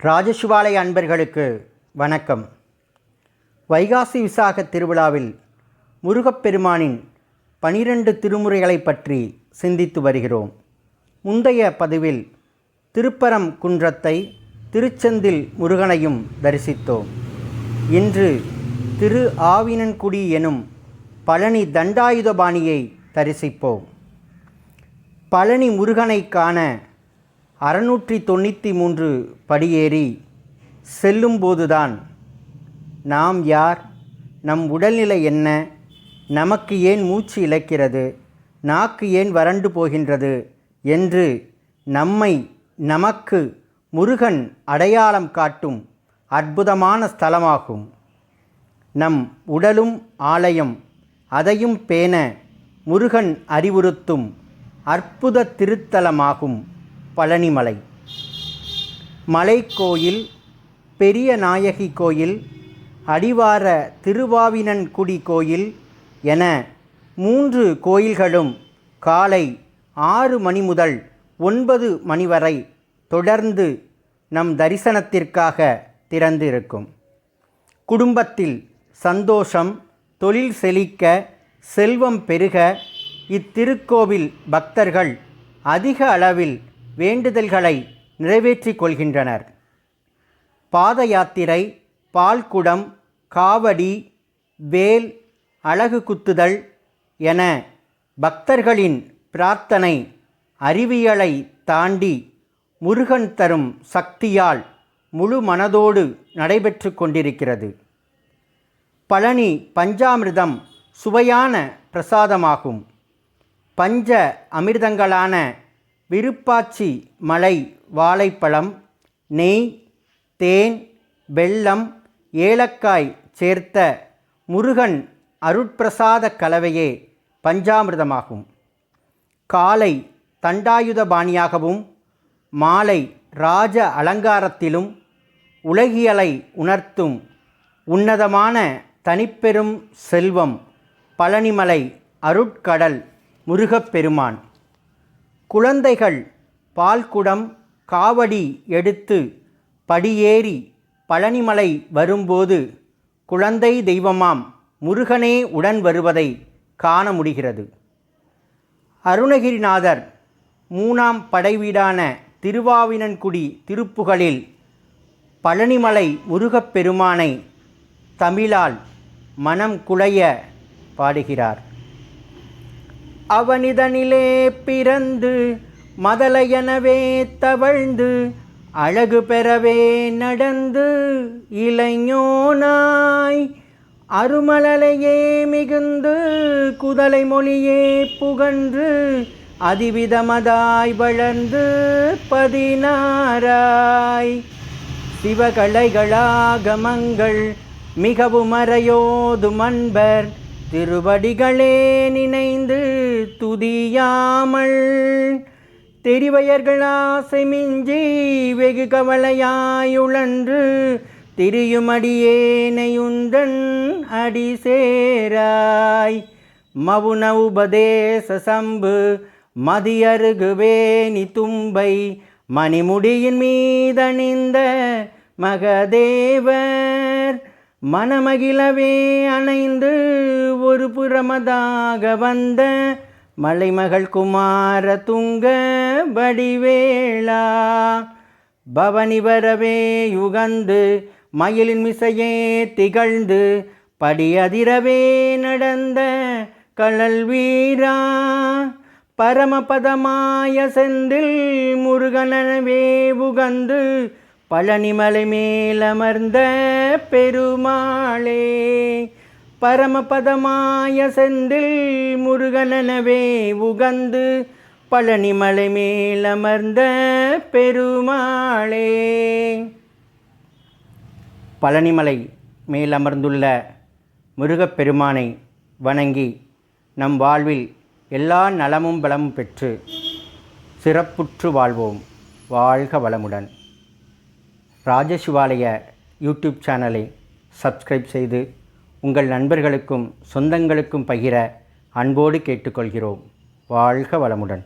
ராஜசிவாலய அன்பர்களுக்கு வணக்கம். வைகாசி விசாக திருவிழாவில் முருகப்பெருமானின் 12 திருமுறைகளை பற்றி சிந்தித்து வருகிறோம். முந்தைய பதிவில் திருப்பரங்குன்றத்தை, திருச்செந்தில் முருகனையும் தரிசித்தோம். இன்று திரு ஆவினன்குடி எனும் பழனி தண்டாயுதபாணியை தரிசிப்போம். பழனி முருகனை காண 693 படியேறி செல்லும்போதுதான் நாம் யார், நம் உடல்நிலை என்ன, நமக்கு ஏன் மூச்சு இழைக்கிறது, நாக்கு ஏன் வறண்டு போகின்றது என்று நமக்கு முருகன் அடையாளம் காட்டும் அற்புதமான ஸ்தலமாகும். நம் உடலும் ஆலயம், அதையும் பேண முருகன் அறிவுறுத்தும் அற்புத திருத்தலமாகும் பழனிமலை. மலைக்கோயில், பெரிய நாயகி கோயில், அடிவார திருவாவினன்குடி கோயில் என 3 கோயில்களும் காலை 6 மணி முதல் 9 மணி வரை தொடர்ந்து நம் தரிசனத்திற்காக திறந்து இருக்கும். குடும்பத்தில் சந்தோஷம், தொழில் செழிக்க, செல்வம் பெருக இத்திருக்கோவில் பக்தர்கள் அதிக அளவில் வேண்டுதல்களை நிறைவேற்றிக் கொள்கின்றனர். பாத யாத்திரை, பால்குடம், காவடி, வேல், அலகு குத்துதல் என பக்தர்களின் பிரார்த்தனை அறிவியலை தாண்டி முருகன் தரும் சக்தியால் முழு மனதோடு நடைபெற்று கொண்டிருக்கிறது. பழனி பஞ்சாமிர்தம் சுவையான பிரசாதமாகும். பஞ்ச அமிர்தங்களான விருப்பாச்சி மலை வாழைப்பழம், நெய், தேன், வெல்லம், ஏலக்காய் சேர்த்த முருகன் அருட்பிரசாத கலவையே பஞ்சாமிர்தமாகும். காலை தண்டாயுதபாணியாகவும், மாலை ராஜ அலங்காரத்திலும் உலகியலை உணர்த்தும் உன்னதமான தனிப்பெரும் செல்வம் பழனிமலை அருட்கடல் முருகப்பெருமான். குழந்தைகள் பால்குடம், காவடி எடுத்து படியேறி பழனிமலை வரும்போது குழந்தை தெய்வமாம் முருகனே உடன் வருவதை காண முடிகிறது. அருணகிரிநாதர் 3ஆம் படைவீடான திருவாவினன்குடி திருப்புகழில் பழனிமலை முருகப்பெருமானை தமிழால் மனம் குழைய பாடுகிறார். அவனிதனிலே பிறந்து மதலையெனவே தவழ்ந்து அழகு பெறவே நடந்து இளைஞனாய் அருமலையே மிகுந்து குதலை மொழியே புகன்று அதிவிதமதாய் வளர்ந்து 16ஆய் சிவகலைகளாகமங்கள் மிகவும் அறையோது மன்பர் திருவடிகளே நினைந்து துதியாமல் தெரிவயர்கள் ஆசை மிஞ்சி வெகு கவலையாயுழன்று திரியுமடியேனையுந்தன் அடி சேராய் மவுன உபதேச சம்பு மதியருகுவேணி தும்பை மணிமுடியின் மீதணிந்த மகதேவர் மனமகிழவே அணைந்து ஒரு புறமதாக வந்த மலைமகள் குமார துங்க வடிவேளா பவனி வரவே யுகந்து மயிலின் மிசையே திகழ்ந்து படியதிரவே நடந்த கழல் வீரா பரமபதமாய செந்தில் முருகனவே உகந்து பழனிமலை மேலமர்ந்த பெருமாளே பரமபதமாய செந்தில் முருகனவே உகந்து பழனிமலை மேலமர்ந்த பெருமாளே. பழனிமலை மேலமர்ந்துள்ள முருகப்பெருமானை வணங்கி நம் வாழ்வில் எல்லா நலமும் பலமும் பெற்று சிறப்புற்று வாழ்வோம். வாழ்க வளமுடன். ராஜசிவாலய யூடியூப் சேனலை சப்ஸ்கிரைப் செய்து உங்கள் நண்பர்களுக்கும் சொந்தங்களுக்கும் பகிர அன்போடு கேட்டுக்கொள்கிறோம். வாழ்க வளமுடன்.